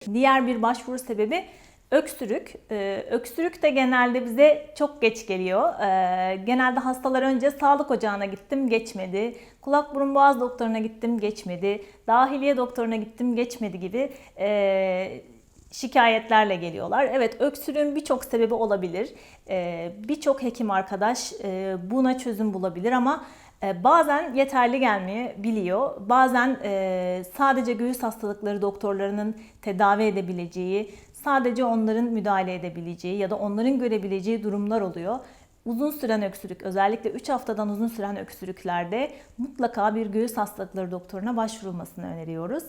Diğer bir başvuru sebebi öksürük. Öksürük de genelde bize çok geç geliyor. Genelde hastalar önce sağlık ocağına gittim, geçmedi. Kulak burun boğaz doktoruna gittim, geçmedi. Dahiliye doktoruna gittim, geçmedi gibi şikayetlerle geliyorlar. Evet, öksürüğün birçok sebebi olabilir. Birçok hekim arkadaş buna çözüm bulabilir ama bazen yeterli gelmeyebiliyor. Bazen sadece göğüs hastalıkları doktorlarının tedavi edebileceği, sadece onların müdahale edebileceği ya da onların görebileceği durumlar oluyor. Uzun süren öksürük, özellikle 3 haftadan uzun süren öksürüklerde mutlaka bir göğüs hastalıkları doktoruna başvurulmasını öneriyoruz.